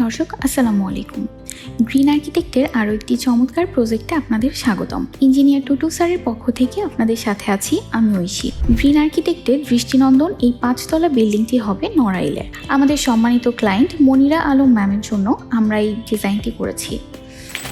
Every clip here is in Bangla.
দর্শক আসসালামু আলাইকুম। গ্রিন আর্কিটেক্টের আরও একটি চমৎকার প্রজেক্টে আপনাদের স্বাগতম। ইঞ্জিনিয়ার টুটু স্যারের পক্ষ থেকে আপনাদের সাথে আছি আমি ঐশী। গ্রিন আর্কিটেক্টের দৃষ্টিনন্দন এই 5তলা বিল্ডিংটি হবে নড়াইলে। আমাদের সম্মানিত ক্লায়েন্ট মনিরা আলম ম্যামের জন্য আমরা এই ডিজাইনটি করেছি।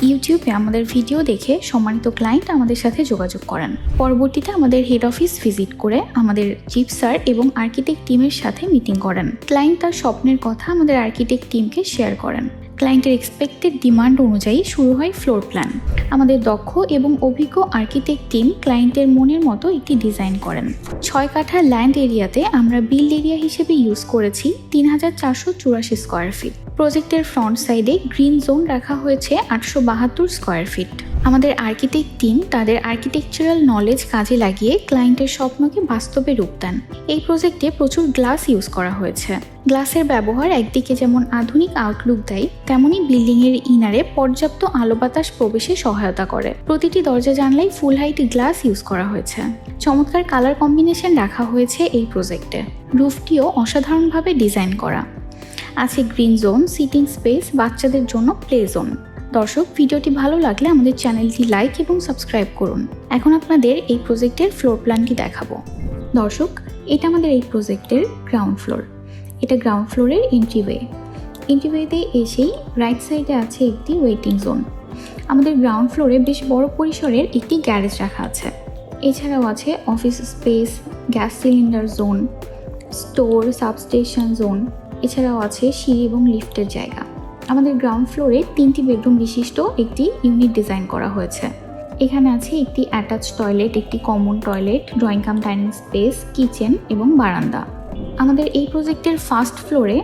ইউটিউবে আমাদের ভিডিও দেখে সম্মানিত ক্লায়েন্ট আমাদের সাথে যোগাযোগ করেন। পরবর্তীতে আমাদের হেড অফিস ভিজিট করে আমাদের চিফ স্যার এবং আর্কিটেক্ট টিমের সাথে মিটিং করেন। ক্লায়েন্ট তার স্বপ্নের কথা আমাদের আর্কিটেক্ট টিমকে শেয়ার করেন। ক্লায়েন্টের এক্সপেক্টেড ডিমান্ড অনুযায়ী শুরু হয় ফ্লোর প্ল্যান। আমাদের দক্ষ এবং অভিজ্ঞ আর্কিটেক্ট টিম ক্লায়েন্টের মনের মতো একটি ডিজাইন করেন। 6 কাঠা ল্যান্ড এরিয়াতে আমরা বিল্ড এরিয়া হিসেবে ইউজ করেছি 3484 স্কোয়ার ফিট। প্রজেক্টের ফ্রন্ট সাইডে গ্রিন জোন রাখা হয়েছে 872 স্কোয়ার ফিট। আমাদের আর্কিটেক্ট টিম তাদের আর্কিটেকচারাল নলেজ কাজে লাগিয়ে ক্লায়েন্টের স্বপ্নকে বাস্তবে রূপ দেন। এই প্রজেক্টে প্রচুর গ্লাস ইউজ করা হয়েছে। গ্লাসের ব্যবহার একদিকে যেমন আধুনিক আউটলুক দেয়, তেমনি বিল্ডিংয়ের ইনারে পর্যাপ্ত আলো বাতাস প্রবেশে সহায়তা করে। প্রতিটি দরজা জানলায় ফুল হাইট গ্লাস ইউজ করা হয়েছে। চমৎকার কালার কম্বিনেশন রাখা হয়েছে এই প্রজেক্টে। রুফটিও অসাধারণভাবে ডিজাইন করা। আছে গ্রিন জোন, সিটিং স্পেস, বাচ্চাদের জন্য প্লে জোন। দর্শক, ভিডিওটি ভালো লাগলে আমাদের চ্যানেলটি লাইক এবং সাবস্ক্রাইব করুন। এখন আপনাদের এই প্রজেক্টের ফ্লোর প্ল্যানটি দেখাবো। দর্শক, এটা আমাদের এই প্রজেক্টের গ্রাউন্ড ফ্লোর। এটা গ্রাউন্ড ফ্লোরের এন্ট্রিওয়েতে এসেই রাইট সাইডে আছে একটি ওয়েটিং জোন। আমাদের গ্রাউন্ড ফ্লোরে বেশ বড় পরিসরের একটি গ্যারেজ রাখা আছে। এছাড়াও আছে office space, gas cylinder zone, store, substation zone. এছাড়াও আছে সিঁড়ি এবং লিফটের জায়গা। আমাদের গ্রাউন্ড ফ্লোরে 3টি বেডরুম বিশিষ্ট একটি ইউনিট ডিজাইন করা হয়েছে। এখানে আছে একটি অ্যাটাচ টয়লেট, একটি common toilet, drawing cum dining space, kitchen এবং বারান্দা। আমাদের এই প্রজেক্টের ফার্স্ট ফ্লোরে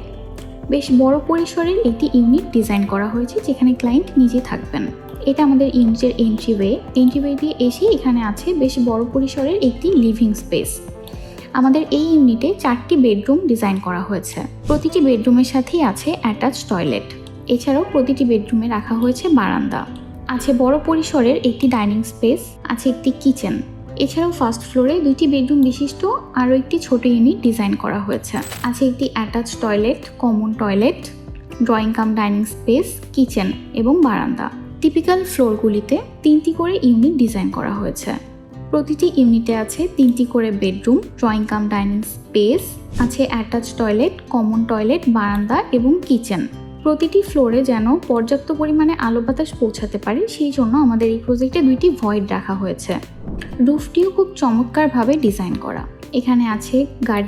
বেশ বড় পরিসরের একটি ইউনিট ডিজাইন করা হয়েছে, যেখানে ক্লায়েন্ট নিজে থাকবেন। এটা আমাদের ইউনিটের এন্ট্রিওয়ে দিয়ে এসে এখানে আছে বেশ বড় পরিসরের একটি লিভিং স্পেস। আমাদের এই ইউনিটে 4টি বেডরুম ডিজাইন করা হয়েছে। প্রতিটি বেডরুমের সাথেই আছে অ্যাটাচ টয়লেট। এছাড়াও প্রতিটি বেডরুমে রাখা হয়েছে বারান্দা। আছে বড় পরিসরের একটি ডাইনিং স্পেস, আছে একটি কিচেন। এছাড়াও ফার্স্ট ফ্লোরে 2টি বেডরুম বিশিষ্ট আরও একটি ছোট ইউনিট ডিজাইন করা হয়েছে। আছে একটি attach toilet, common toilet, drawing cum dining space, kitchen এবং বারান্দা। টিপিক্যাল ফ্লোরগুলিতে 3টি করে ইউনিট ডিজাইন করা হয়েছে। প্রতিটি ইউনিটে আছে 3টি করে bedroom, drawing cum dining space, আছে অ্যাটাচ টয়লেট, কমন টয়লেট, বারান্দা এবং কিচেন। প্রতিটি ফ্লোরে যেন পর্যাপ্ত পরিমাণে আলো বাতাস পৌঁছাতে পারে, সেই জন্য আমাদের এই প্রজেক্টে 2টি ভয়েড রাখা হয়েছে। রুফটিও খুব চমৎকারভাবে ডিজাইন করা। এখানে আছে গার্ডেন।